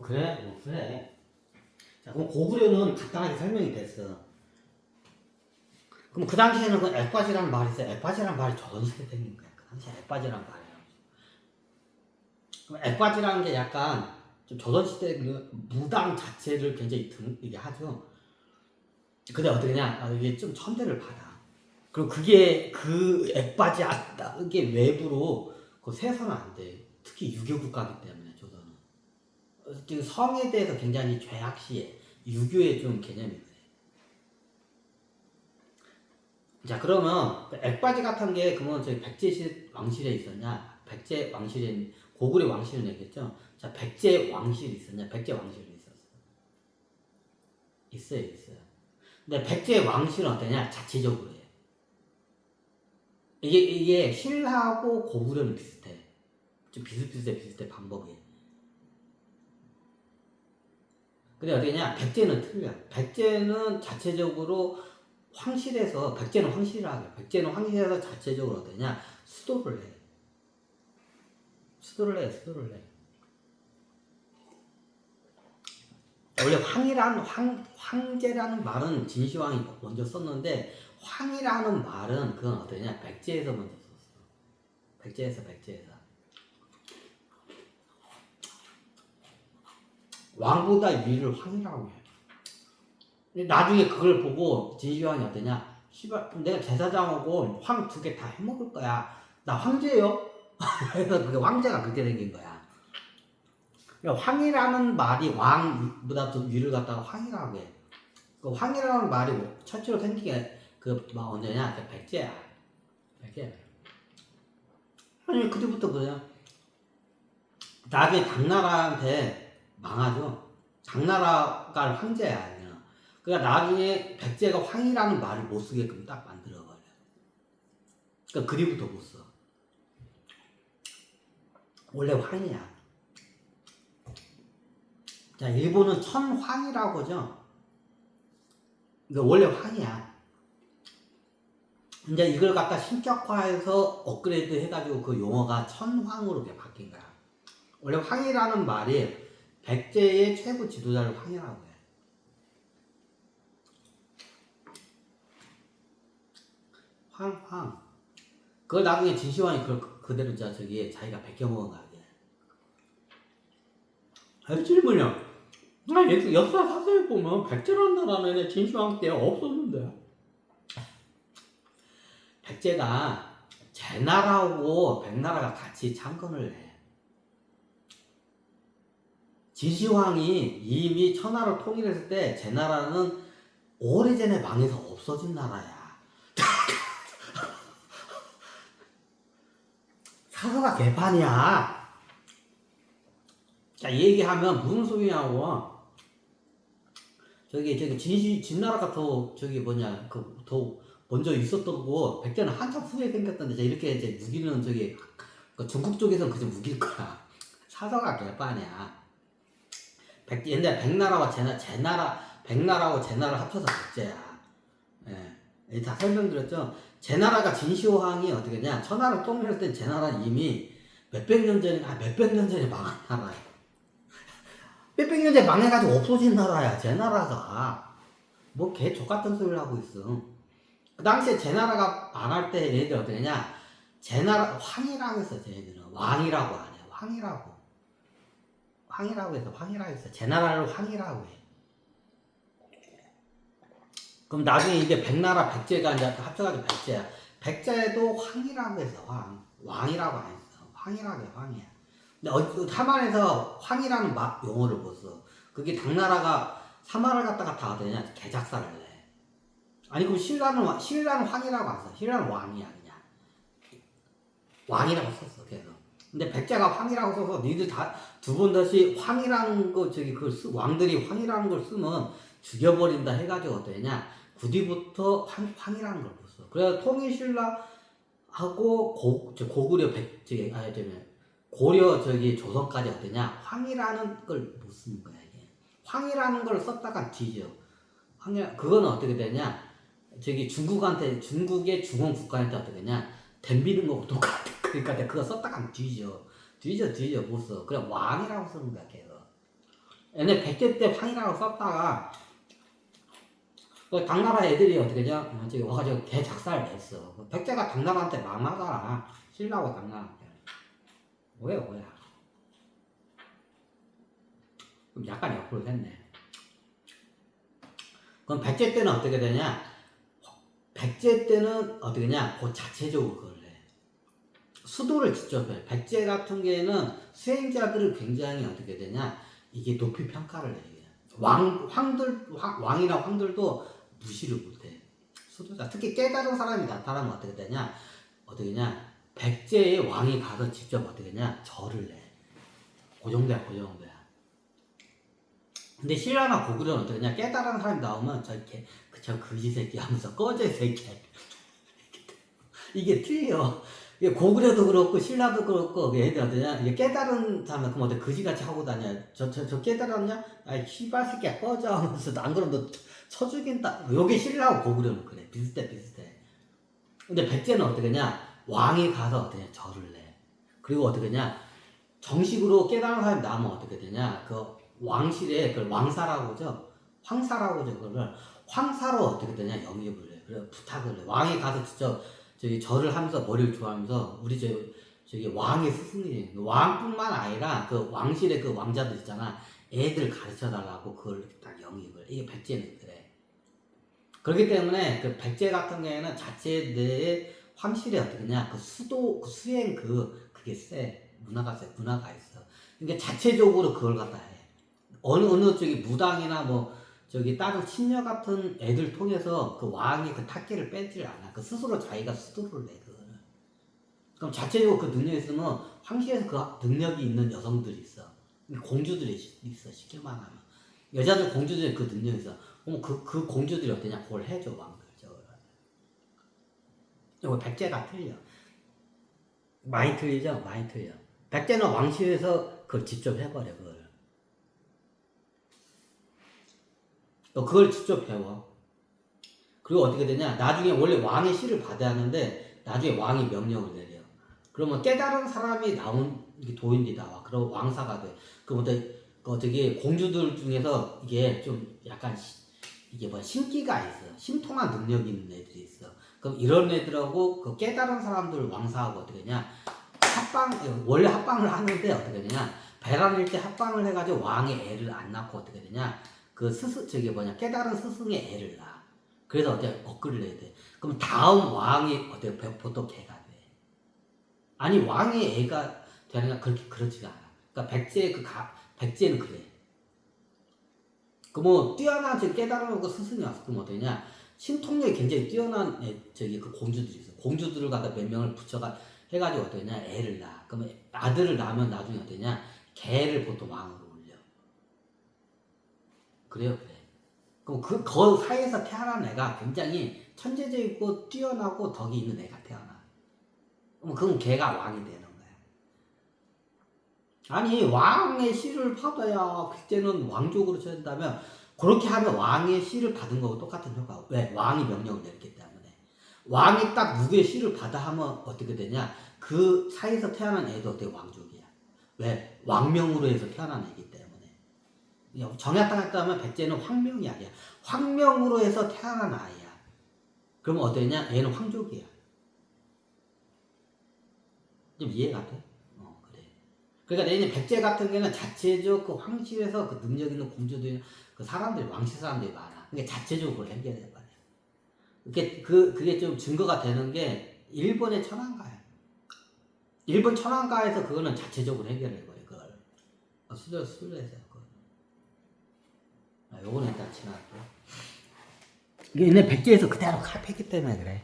그래? 그래. 자, 그럼 고구려는 간단하게 설명이 됐어. 그럼 그 당시에는 그 액바지라는 말이 있어요. 액바지라는 말이 조선시대 생긴 거야. 그 당시에 액바지라는 말이야. 그럼 액바지라는 게 약간 좀 조선시대 그 무당 자체를 굉장히 이게 하죠. 근데 어떻게냐? 이게 좀 천대를 받아. 그리고 그게 그 액바지 이게 외부로 그 세서는 안 돼. 특히 유교 국가이기 때문에 조선은. 지금 성에 대해서 굉장히 죄악시해. 유교의 좀 개념이 그래. 자, 그러면 그 액바지 같은 게 그러면 저희 백제 왕실에 있었냐? 백제 왕실에 고구려 왕실은 얘기했죠. 자, 백제 왕실이 있었냐? 백제 왕실이 있었어. 있어요. 근데 백제 왕실은 어떠냐? 자체적으로 해. 이게 신라하고 고구려는 비슷해. 좀 비슷해 방법이. 근데 어떠냐? 백제는 틀려. 백제는 자체적으로 황실에서 백제는 황실하게. 백제는 황실에서 자체적으로 어떠냐? 수도를 해. 수도를 해. 원래 황제라는 말은 진시황이 먼저 썼는데 황이라는 말은 그건 어떠냐? 백제에서 먼저 썼어. 백제에서. 왕보다 위를 황이라고 해. 나중에 그걸 보고 진시황이 어떠냐? 씨발, 내가 제사장하고 황 두 개 다 해먹을 거야. 나 황제요? 그래서 그게 황제가 그렇게 생긴 거야. 그러니까 황이라는 말이 왕보다 더 위를 갖다가 황이라고 해. 그 황이라는 말이 첫째로 생긴 게막 언제냐? 그 백제야. 백제. 아니 그때부터 그래요. 나중에 당나라한테 망하죠. 당나라가 황제야. 그냥. 그러니까 나중에 백제가 황이라는 말을 못 쓰게끔 딱 만들어버려. 그러니까 그리부터 못 써. 원래 황이야. 자, 일본은 천황이라고 하죠. 그러니까 원래 황이야. 이제 이걸 갖다 신격화해서 업그레이드 해가지고 그 용어가 천황으로 바뀐 거야. 원래 황이라는 말이 백제의 최고 지도자를 황이라고 해. 황. 그걸 나중에 진시황이 그대로 자기가 베껴먹은 거야. 질문이야. 역사 사서에 보면 백제라는 나라는 진시황 때 없었는데. 백제가 제나라하고 백나라가 같이 창건을 해. 진시황이 이미 천하를 통일했을 때 제나라는 오래전에 망해서 없어진 나라야. 사서가 개판이야. 자, 얘기하면 무슨 소리냐고. 진나라가 더 먼저 있었던 거, 백제는 한참 후에 생겼던데, 이렇게 이제 무기는 중국 쪽에서는 그저 무기일 거야. 사서가 개판이야. 옛날 백나라와 백나라하고 제나라를 합쳐서 백제야. 예. 다 설명드렸죠? 제나라가 진시황이 어떻게 했냐? 천하를 통일할 때 제나라는 이미 몇백 년 전에 망한 나라야. 몇백 년 전에 망해가지고 없어진 나라야, 제나라가. 뭐 개 족같은 소리를 하고 있어. 그 당시에 제나라가 망할 때 얘네들 어떻게 했냐? 제나라, 황이라고 했어, 쟤네들은. 왕이라고 안 해. 황이라고 해서. 제나라를 황이라고 해. 그럼 나중에 이게 백나라, 백제가 이제 합쳐가지고 백제야. 백제도 황이라고 해서 왕이라고 안 했어. 황이라고 해, 황이야. 근데 타만에서 황이라는 용어를 못 써. 그게 당나라가 사마를 갖다가 다 어떠냐? 개작사를 해. 아니 그럼 신라는 황이라고 안 써. 신라는 왕이야 그냥. 왕이라고 썼어 계속. 근데 백제가 황이라고 써서 니들 다 두 번 다시 황이라는 거 왕들이 황이라는 걸 쓰면 죽여버린다 해가지고 어떠냐? 구디부터 황이라는 걸 못 써. 그래서 통일신라하고 고구려 고려 조선까지 어떠냐? 황이라는 걸 못 쓰는 거야 이게. 황이라는 걸 썼다가 뒤져. 그거는 어떻게 되냐? 중국의 중원 국가한테 어떻게 되냐? 덤비는 거고 똑같아. 그러니까 그거 썼다가 뒤져 못 써. 그래 왕이라고 쓰는 거야 걔가. 옛날 백제 때 황이라고 썼다가 그 당나라 애들이 어떻게냐 저기 와가지고 개 작살 냈어. 백제가 당나라한테 망하잖아. 신라고 당나라한테. 뭐야. 그럼 약간 옆으로 했네. 그럼 백제 때는 어떻게 되냐? 백제 때는 어떻게 냐? 그 자체적으로 그걸 해. 수도를 직접 해. 백제 같은 경우에는 수행자들을 굉장히 어떻게 되냐? 이게 높이 평가를 해. 왕이나 황들도 무시를 못해. 수도자. 특히 깨달은 사람이 나타나면 어떻게 되냐? 어떻게냐? 백제의 왕이 가서 직접 어떻게 냐? 절을 해. 그 정도야. 근데 신라나 고구려는 어떠냐? 깨달은 사람이 나오면 저 거지 새끼 하면서 꺼져 이 새끼. 이게 틀려. 이게 고구려도 그렇고 신라도 그렇고 얘들 어떠냐? 이게 깨달은 사람 그럼 어때 거지같이 하고 다녀. 저 깨달았냐? 아이 씨발 새끼야 꺼져 하면서 안 그러면 너 쳐죽인다. 여기 신라하고 고구려는 그래. 비슷해. 근데 백제는 어떠냐? 왕이 가서 어떠냐? 절을 내. 그리고 어떠냐? 정식으로 깨달은 사람이 나오면 어떻게 되냐? 그 왕실에 그 왕사라고 하죠. 황사라고 하죠. 그거를 황사로 어떻게 되냐? 영입을 해. 그래 부탁을 해. 왕이 가서 직접 저기 절을 하면서 머리를 좋아하면서 우리 저기 왕의 스승이 왕뿐만 아니라 그 왕실의 그 왕자들 있잖아. 애들 가르쳐 달라고 그걸 딱 영입을. 이게 백제는 그래. 그렇기 때문에 그 백제 같은 경우에는 자체 내에 황실에 어떻게냐? 그 수도 그 수행 그게 세. 문화가 있어. 그러니까 자체적으로 그걸 갖다 해. 어느 저기 무당이나 뭐 저기 다른 신녀 같은 애들 통해서 그 왕이 그 탁기를 빼질 않아. 그 스스로 자기가 수도를 내 그거를. 그럼 자체적으로 그 능력이 있으면 황실에서 그 능력이 있는 여성들이 있어. 공주들이 있어. 시킬만 하면 여자들 공주들이 그 능력이 있어. 그럼 그 공주들이 어떠냐? 그걸 해줘 왕들 저거를. 이거 백제가 틀려. 많이 틀리죠? 많이 틀려. 백제는 왕실에서 그걸 직접 해버려 그걸. 그걸 직접 배워. 그리고 어떻게 되냐? 나중에 원래 왕의 시를 받아야 하는데 나중에 왕이 명령을 내려. 그러면 깨달은 사람이 나온 이게 도인이 나와. 그럼 왕사가 돼. 그럼 어떻게 공주들 중에서 이게 좀 약간 이게 뭐 신기가 있어. 신통한 능력이 있는 애들이 있어. 그럼 이런 애들하고 그 깨달은 사람들 왕사하고 어떻게 되냐? 원래 합방을 하는데 어떻게 되냐? 배란일 때 합방을 해가지고 왕의 애를 안 낳고 어떻게 되냐? 그 깨달은 스승의 애를 낳아. 그래서 업글을 내야 돼. 그럼 다음 왕이 보통 걔가 돼. 아니, 왕의 애가 되는가? 그렇지가 않아. 그러니까 백제는 그래. 뛰어난 깨달은 그 스승이 왔어. 그럼 어떠냐? 신통력이 굉장히 뛰어난 그 공주들이 있어. 공주들을 갖다 몇 명을 해가지고 어떠냐? 애를 낳아. 그러면 아들을 낳으면 나중에 어떠냐? 걔를 보통 왕으로. 그래. 그럼 그 사이에서 태어난 애가 굉장히 천재적이고 뛰어나고 덕이 있는 애가 태어나. 그럼 걔가 왕이 되는 거야. 아니, 왕의 씨를 받아야 그때는 왕족으로 쳐진다면 그렇게 하면 왕의 씨를 받은 거하고 똑같은 효과. 왜? 왕이 명령을 내렸기 때문에. 왕이 딱 누구의 씨를 받아 하면 어떻게 되냐? 그 사이에서 태어난 애도 어떻게 왕족이야. 왜? 왕명으로 해서 태어난 애기 때문에. 정약당했다면 백제는 황명이 아니야. 황명으로 해서 태어난 아이야. 그러면 어떠냐? 얘는 황족이야. 좀 이해가 돼? 그래. 그러니까 얘는 백제 같은 경우는 자체적 그 황실에서 그 능력 있는 공주들, 그 사람들이, 왕실 사람들이 많아. 그러니까 자체적으로 그걸 해결해 버려. 그게 좀 증거가 되는 게 일본의 천황가야. 일본 천황가에서 그거는 자체적으로 해결해 버려, 그걸. 수도에서. 요거는 일단 지나갈게요. 이게 얘네 백제에서 그대로 카피했기 때문에 그래.